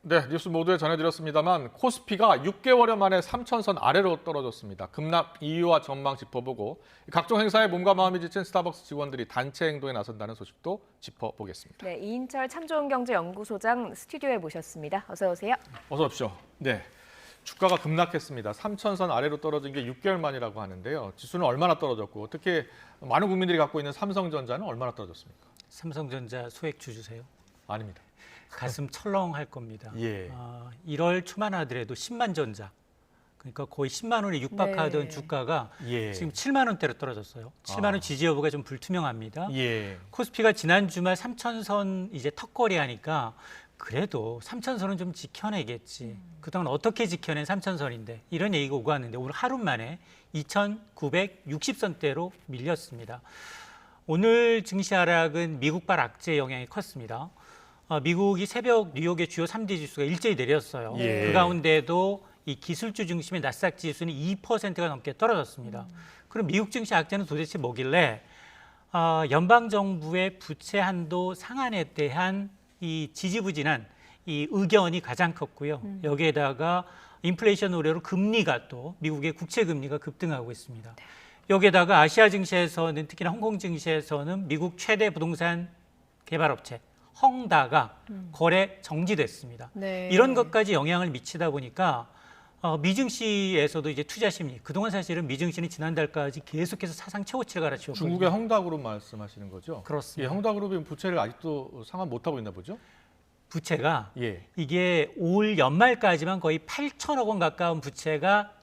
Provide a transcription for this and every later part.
네, 뉴스 모두에 전해드렸습니다만 코스피가 6개월여 만에 3천선 아래로 떨어졌습니다. 급락 이유와 전망 짚어보고 각종 행사에 몸과 마음이 지친 스타벅스 직원들이 단체 행동에 나선다는 소식도 짚어보겠습니다. 네, 이인철 참좋은경제연구소장 스튜디오에 모셨습니다. 어서 오세요. 어서 오십시오. 네, 주가가 급락했습니다. 3천선 아래로 떨어진 게 6개월 만이라고 하는데요. 지수는 얼마나 떨어졌고 특히 많은 국민들이 갖고 있는 삼성전자는 얼마나 떨어졌습니까? 삼성전자 소액 주주세요? 아닙니다. 가슴 철렁할 겁니다. 예. 1월 초만 하더라도 10만 전자, 그러니까 거의 10만 원에 육박하던 네. 주가가 예. 지금 7만 원대로 떨어졌어요. 7만 원 지지 여부가 좀 불투명합니다. 예. 코스피가 지난 주말 3천선 이제 턱걸이 하니까 그래도 3천선은 좀 지켜내겠지. 그동안 어떻게 지켜낸 3천선인데 이런 얘기가 오고 왔는데 오늘 하루 만에 2,960선대로 밀렸습니다. 오늘 증시 하락은 미국발 악재 영향이 컸습니다. 미국이 새벽 뉴욕의 주요 3대 지수가 일제히 내렸어요. 예. 그 가운데도 이 기술주 중심의 나스닥 지수는 2%가 넘게 떨어졌습니다. 그럼 미국 증시 악재는 도대체 뭐길래 연방 정부의 부채 한도 상한에 대한 이 지지부진한 이 의견이 가장 컸고요. 여기에다가 인플레이션 우려로 금리가 또 미국의 국채 금리가 급등하고 있습니다. 여기에다가 아시아 증시에서는 특히나 홍콩 증시에서는 미국 최대 부동산 개발업체 헝다가 거래 정지됐습니다. 네. 이런 것까지 영향을 미치다 보니까 미증시에서도 이제 투자 심리, 그동안 사실은 미증시는 지난달까지 계속해서 사상 최고치를 갈아치웠거든요. 중국의 헝다그룹 말씀하시는 거죠? 그렇습니다. 예, 헝다그룹이 부채를 아직도 상환 못하고 있나 보죠? 부채가 예. 이게 올 연말까지만 거의 8천억 원 가까운 부채가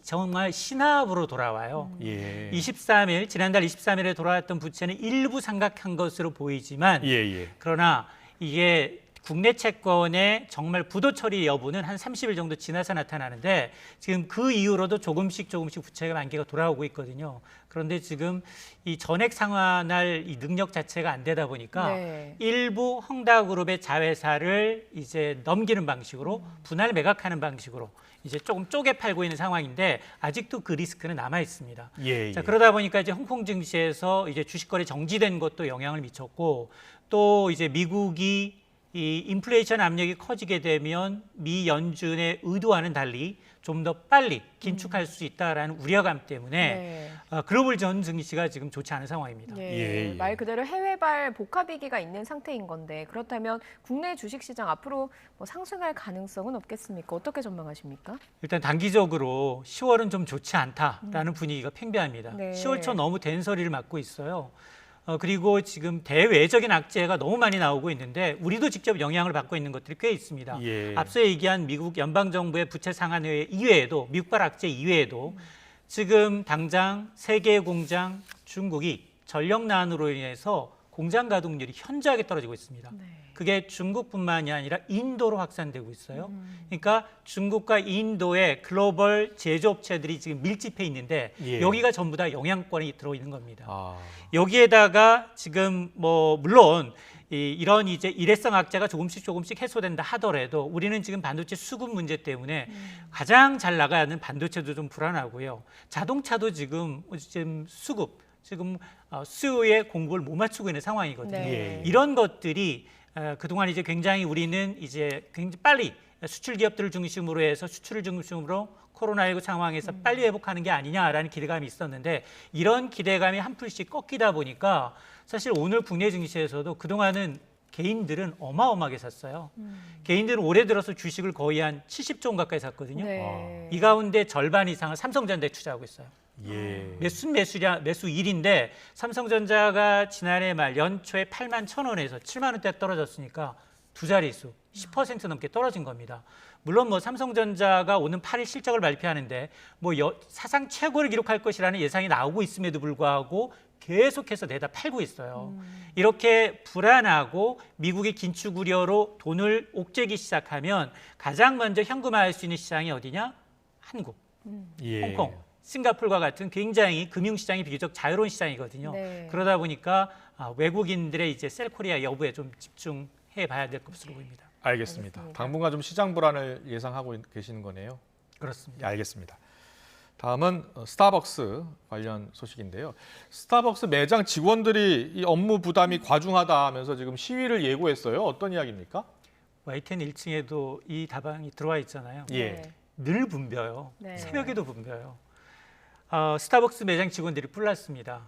정말 신압으로 돌아와요. 예. 지난달 23일에 돌아왔던 부채는 일부 상각한 것으로 보이지만 예. 그러나 이게 국내 채권의 정말 부도 처리 여부는 한 30일 정도 지나서 나타나는데 지금 그 이후로도 조금씩 부채가 만기가 돌아오고 있거든요. 그런데 지금 이 전액 상환할 이 능력 자체가 안 되다 보니까 네. 일부 헝다그룹의 자회사를 이제 넘기는 방식으로 분할 매각하는 방식으로 이제 조금 쪼개 팔고 있는 상황인데 아직도 그 리스크는 남아 있습니다. 예. 자, 그러다 보니까 이제 홍콩 증시에서 이제 주식 거래 정지된 것도 영향을 미쳤고 또 이제 미국이 이 인플레이션 압력이 커지게 되면 미 연준의 의도와는 달리 좀 더 빨리 긴축할 수 있다라는 우려감 때문에 네. 글로벌 전 증시가 지금 좋지 않은 상황입니다. 예, 예. 말 그대로 해외발 복합 위기가 있는 상태인 건데 그렇다면 국내 주식시장 앞으로 뭐 상승할 가능성은 없겠습니까? 어떻게 전망하십니까? 일단 단기적으로 10월은 좀 좋지 않다라는 분위기가 팽배합니다. 네. 10월 초 너무 된소리를 맞고 있어요. 그리고 지금 대외적인 악재가 너무 많이 나오고 있는데 우리도 직접 영향을 받고 있는 것들이 꽤 있습니다. 예. 앞서 얘기한 미국 연방정부의 부채 상한회 이외에도 미국발 악재 이외에도 지금 당장 세계 공장 중국이 전력난으로 인해서 공장 가동률이 현저하게 떨어지고 있습니다. 네. 그게 중국뿐만이 아니라 인도로 확산되고 있어요. 그러니까 중국과 인도의 글로벌 제조업체들이 지금 밀집해 있는데 예. 여기가 전부 다 영향권이 들어있는 겁니다. 아. 여기에다가 지금 뭐 물론 이런 이제 일회성 악재가 조금씩 해소된다 하더라도 우리는 지금 반도체 수급 문제 때문에 가장 잘 나가는 반도체도 좀 불안하고요. 자동차도 지금 수급 수요의 공급을 못 맞추고 있는 상황이거든요. 네. 이런 것들이 그동안 이제 굉장히 우리는 이제 굉장히 빨리 수출 기업들을 중심으로 해서 수출을 중심으로 코로나19 상황에서 빨리 회복하는 게 아니냐라는 기대감이 있었는데 이런 기대감이 한풀씩 꺾이다 보니까 사실 오늘 국내 증시에서도 그동안은 개인들은 어마어마하게 샀어요. 개인들은 올해 들어서 주식을 거의 한 70조 원 가까이 샀거든요. 네. 이 가운데 절반 이상을 삼성전자에 투자하고 있어요. 예. 매수일인데 삼성전자가 지난해 말 연초에 8만 1,000원에서 7만 원대 떨어졌으니까 두 자릿수 10% 넘게 떨어진 겁니다. 물론 뭐 삼성전자가 오는 8일 실적을 발표하는데 뭐 사상 최고를 기록할 것이라는 예상이 나오고 있음에도 불구하고 계속해서 내다 팔고 있어요. 이렇게 불안하고 미국의 긴축 우려로 돈을 옥죄기 시작하면 가장 먼저 현금화할 수 있는 시장이 어디냐? 한국, 예. 홍콩, 싱가포르와 같은 굉장히 금융시장이 비교적 자유로운 시장이거든요. 네. 그러다 보니까 외국인들의 이제 셀코리아 여부에 좀 집중해 봐야 될 것으로 보입니다. 알겠습니다. 알겠습니다. 당분간 좀 시장 불안을 예상하고 계시는 거네요. 그렇습니다. 예, 알겠습니다. 다음은 스타벅스 관련 소식인데요. 스타벅스 매장 직원들이 이 업무 부담이 과중하다 하면서 지금 시위를 예고했어요. 어떤 이야기입니까? Y10 1층에도 이 다방이 들어와 있잖아요. 예. 네. 늘 붐벼요. 네. 새벽에도 붐벼요. 스타벅스 매장 직원들이 뿔났습니다.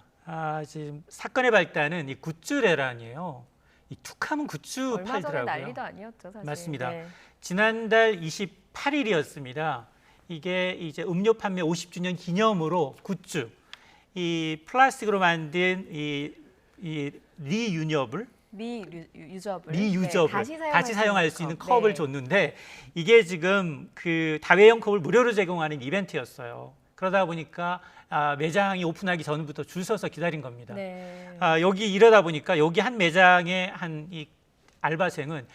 지금 사건의 발단은 이 굿즈 대란이에요. 이 툭하면 굿즈 얼마 전에 팔더라고요. 난리도 아니었죠, 사실. 맞습니다. 네. 지난달 28일이었습니다. 이게 이제 음료 판매 50주년 기념으로 굿즈, 이 플라스틱으로 만든 이 리유저블, 리유저블. 리유저블 네, 다시 사용할 수 있는 컵. 컵을 네. 줬는데 이게 지금 그 다회용 컵을 무료로 제공하는 이벤트였어요. 그러다 보니까 매장이 오픈하기 전부터 줄 서서 기다린 겁니다. 네. 여기 이러다 보니까 여기 한 매장의 한 이 알바생은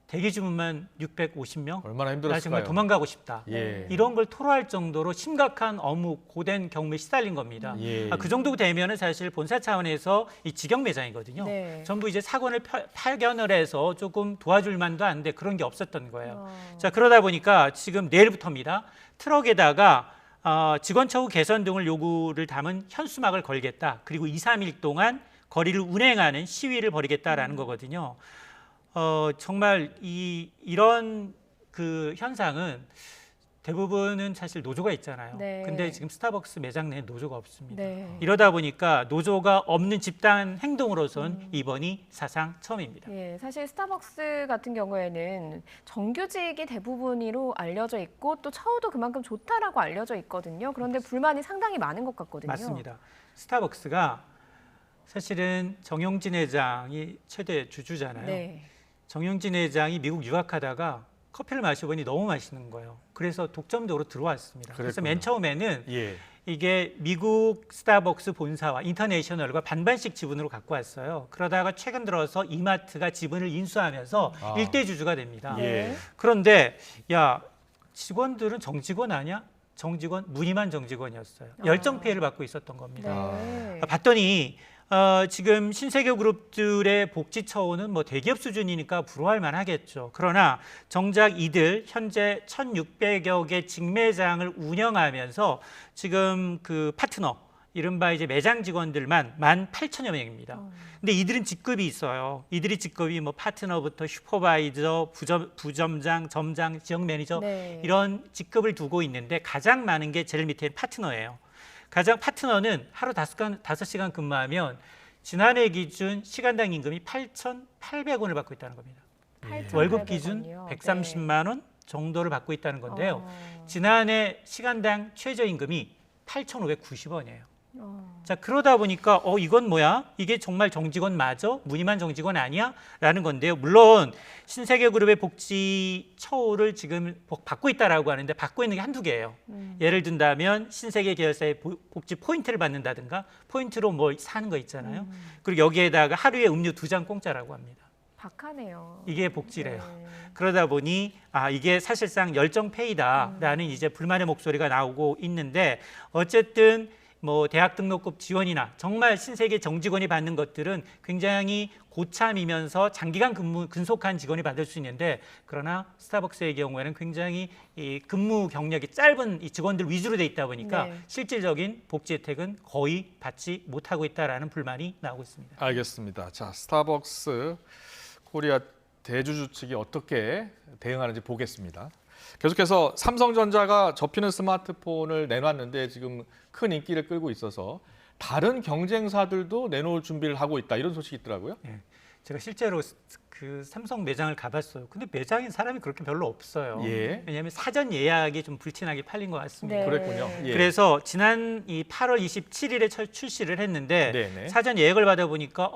대기 주문만 650명. 얼마나 나 힘들었을까요? 정말 도망가고 싶다. 예. 이런 걸 토로할 정도로 심각한 업무 고된 경무에 시달린 겁니다. 예. 그 정도 되면은 사실 본사 차원에서 이 직영 매장이거든요. 네. 전부 이제 사건을 파견을 해서 조금 도와줄 만도 한데 그런 게 없었던 거예요. 어. 자, 그러다 보니까 지금 내일부터입니다. 트럭에다가 직원 처우 개선 등을 요구를 담은 현수막을 걸겠다. 그리고 2, 3일 동안 거리를 운행하는 시위를 벌이겠다라는 거거든요. 정말 이런 그 현상은 대부분은 사실 노조가 있잖아요. 네. 근데 지금 스타벅스 매장 내에 노조가 없습니다. 네. 이러다 보니까 노조가 없는 집단 행동으로선 이번이 사상 처음입니다. 예, 사실 스타벅스 같은 경우에는 정규직이 대부분으로 알려져 있고 또 처우도 그만큼 좋다라고 알려져 있거든요. 그런데 불만이 상당히 많은 것 같거든요. 맞습니다. 스타벅스가 사실은 정용진 회장이 최대 주주잖아요. 네. 정용진 회장이 미국 유학하다가 커피를 마셔보니 너무 맛있는 거예요. 그래서 독점적으로 들어왔습니다. 그래서 맨 처음에는 예. 이게 미국 스타벅스 본사와 인터내셔널과 반반씩 지분으로 갖고 왔어요. 그러다가 최근 들어서 이마트가 지분을 인수하면서 일대 주주가 됩니다. 예. 그런데 야, 직원들은 정직원 아니야? 정직원, 무늬만 정직원이었어요. 열정 폐해를 받고 있었던 겁니다. 네. 봤더니 지금 신세계 그룹들의 복지 처우는 뭐 대기업 수준이니까 부러워할 만하겠죠. 그러나 정작 이들 현재 1,600여 개 직매장을 운영하면서 지금 그 파트너 이른바 이제 매장 직원들만 18,000여 명입니다. 근데 이들은 직급이 있어요. 이들이 직급이 뭐 파트너부터 슈퍼바이저, 부점장, 점장, 지역 매니저 네. 이런 직급을 두고 있는데 가장 많은 게 제일 밑에 파트너예요. 가장 파트너는 하루 5시간 근무하면 지난해 기준 시간당 임금이 8,800원을 받고 있다는 겁니다. 8,800 월급 기준 원이요. 130만 원 정도를 받고 있다는 네. 건데요. 지난해 시간당 최저임금이 8,590원이에요. 자, 그러다 보니까 이건 뭐야? 이게 정말 정직원 맞아? 무늬만 정직원 아니야? 라는 건데요. 물론 신세계그룹의 복지 처우를 지금 받고 있다라고 하는데 받고 있는 게 한두 개예요. 예를 든다면 신세계 계열사의 복지 포인트를 받는다든가 포인트로 뭐 사는 거 있잖아요. 그리고 여기에다가 하루에 음료 2잔 공짜라고 합니다. 박하네요. 이게 복지래요. 네. 그러다 보니 이게 사실상 열정페이다라는 이제 불만의 목소리가 나오고 있는데 어쨌든 뭐 대학 등록금 지원이나 정말 신세계 정직원이 받는 것들은 굉장히 고참이면서 장기간 근속한 직원이 받을 수 있는데 그러나 스타벅스의 경우에는 굉장히 이 근무 경력이 짧은 이 직원들 위주로 돼 있다 보니까 네. 실질적인 복지 혜택은 거의 받지 못하고 있다라는 불만이 나오고 있습니다. 알겠습니다. 자, 스타벅스 코리아 대주주 측이 어떻게 대응하는지 보겠습니다. 계속해서 삼성전자가 접히는 스마트폰을 내놨는데 지금 큰 인기를 끌고 있어서 다른 경쟁사들도 내놓을 준비를 하고 있다 이런 소식이 있더라고요. 제가 실제로 그 삼성 매장을 가봤어요. 근데 매장에 사람이 그렇게 별로 없어요. 예. 왜냐하면 사전 예약이 좀 불티나게 팔린 것 같습니다. 네. 그랬군요. 예. 그래서 지난 이 8월 27일에 출시를 했는데 네네. 사전 예약을 받아보니까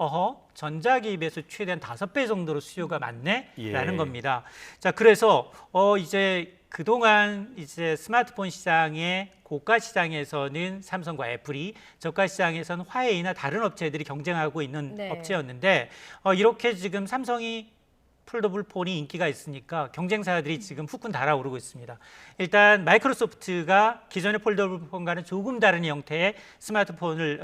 전자기입에서 최대한 5배 정도로 수요가 많네라는 예. 겁니다. 자, 그래서 이제 그동안 이제 스마트폰 시장의 고가 시장에서는 삼성과 애플이 저가 시장에서는 화웨이나 다른 업체들이 경쟁하고 있는 네. 업체였는데 이렇게 지금 삼성이 폴더블 폰이 인기가 있으니까 경쟁사들이 지금 후끈 달아오르고 있습니다. 일단 마이크로소프트가 기존의 폴더블 폰과는 조금 다른 형태의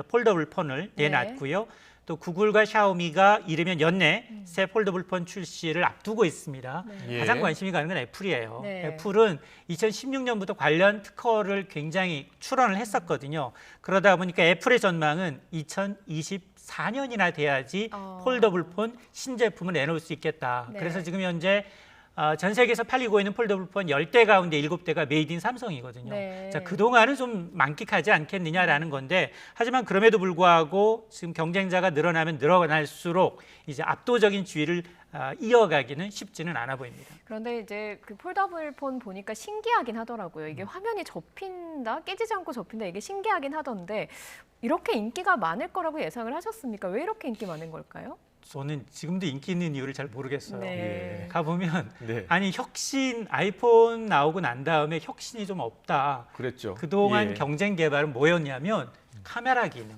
폴더블 폰을 네. 내놨고요. 또 구글과 샤오미가 이르면 연내 새 폴더블 폰 출시를 앞두고 있습니다. 예. 가장 관심이 가는 건 애플이에요. 네. 애플은 2016년부터 관련 특허를 굉장히 출원을 했었거든요. 그러다 보니까 애플의 전망은 2024년이나 돼야지 폴더블 폰 신제품을 내놓을 수 있겠다. 네. 그래서 지금 현재 전 세계에서 팔리고 있는 폴더블 폰 10대 가운데 7대가 메이드 인 삼성이거든요. 네. 자, 그동안은 좀 만끽하지 않겠느냐라는 건데 하지만 그럼에도 불구하고 지금 경쟁자가 늘어나면 늘어날수록 이제 압도적인 지위를 이어가기는 쉽지는 않아 보입니다. 그런데 이제 그 폴더블 폰 보니까 신기하긴 하더라고요. 이게 화면이 접힌다, 깨지지 않고 접힌다, 이게 신기하긴 하던데 이렇게 인기가 많을 거라고 예상을 하셨습니까? 왜 이렇게 인기 많은 걸까요? 저는 지금도 인기 있는 이유를 잘 모르겠어요. 네. 가보면 네. 아니 혁신 아이폰 나오고 난 다음에 혁신이 좀 없다. 그랬죠. 그동안 예. 경쟁 개발은 뭐였냐면 카메라 기능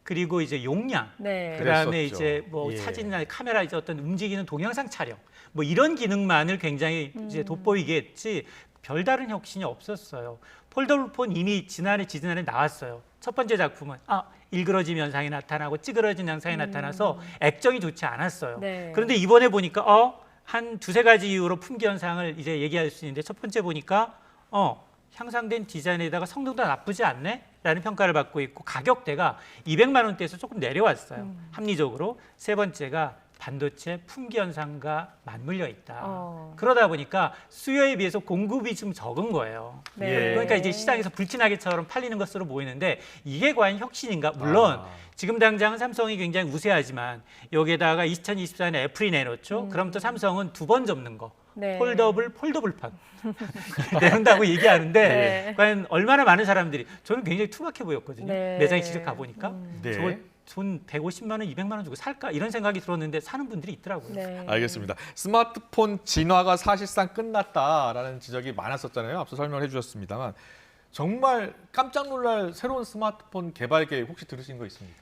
그리고 이제 용량 네. 그다음에 그랬었죠. 이제 뭐 예. 사진이나 카메라 이제 어떤 움직이는 동영상 촬영 뭐 이런 기능만을 굉장히 이제 돋보이게 했지 별다른 혁신이 없었어요. 폴더블 폰 이미 지지난해 나왔어요. 첫 번째 작품은 일그러짐 현상이 나타나고 찌그러진 현상이 나타나서 액정이 좋지 않았어요. 네. 그런데 이번에 보니까 한 두세 가지 이유로 품귀 현상을 이제 얘기할 수 있는데 첫 번째 보니까 향상된 디자인에다가 성능도 나쁘지 않네? 라는 평가를 받고 있고 가격대가 200만 원대에서 조금 내려왔어요. 합리적으로. 세 번째가 반도체 품귀 현상과 맞물려 있다. 그러다 보니까 수요에 비해서 공급이 좀 적은 거예요. 네. 그러니까 이제 시장에서 불티나게처럼 팔리는 것으로 보이는데 이게 과연 혁신인가? 물론 지금 당장은 삼성이 굉장히 우세하지만 여기에다가 2024년에 애플이 내놓죠. 그럼 또 삼성은 두 번 접는 거. 네. 폴더블판 내놓는다고 얘기하는데 네. 과연 얼마나 많은 사람들이 저는 굉장히 투박해 보였거든요. 네. 매장에 직접 가보니까 네. 저걸 돈 150만 원, 200만 원 주고 살까 이런 생각이 들었는데 사는 분들이 있더라고요. 네. 알겠습니다. 스마트폰 진화가 사실상 끝났다라는 지적이 많았었잖아요. 앞서 설명을 해주셨습니다만 정말 깜짝 놀랄 새로운 스마트폰 개발 계획 혹시 들으신 거 있습니까?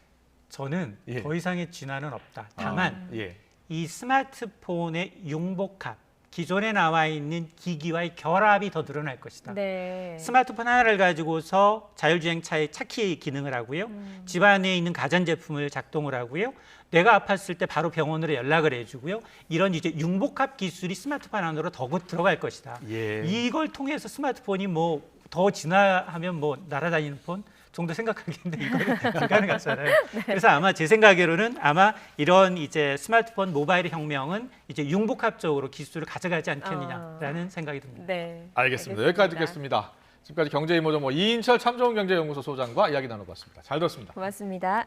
저는 예. 더 이상의 진화는 없다. 다만 예. 이 스마트폰의 융복합, 기존에 나와 있는 기기와의 결합이 더 늘어날 것이다. 네. 스마트폰 하나를 가지고서 자율주행차의 차키 기능을 하고요. 집안에 있는 가전제품을 작동을 하고요. 뇌가 아팠을 때 바로 병원으로 연락을 해주고요. 이런 이제 융복합 기술이 스마트폰 안으로 더 들어갈 것이다. 예. 이걸 통해서 스마트폰이 뭐 더 진화하면 뭐 날아다니는 폰 정도 생각하겠는데 이거는 불가능하잖아요. 그래서 아마 제 생각으로는 아마 이런 이제 스마트폰 모바일 혁명은 이제 융복합적으로 기술을 가져가지 않겠느냐라는 생각이 듭니다. 네. 알겠습니다. 여기까지 듣겠습니다. 지금까지 경제이모저모 이인철 참좋은경제연구소 소장과 이야기 나눠봤습니다. 잘 들었습니다. 고맙습니다.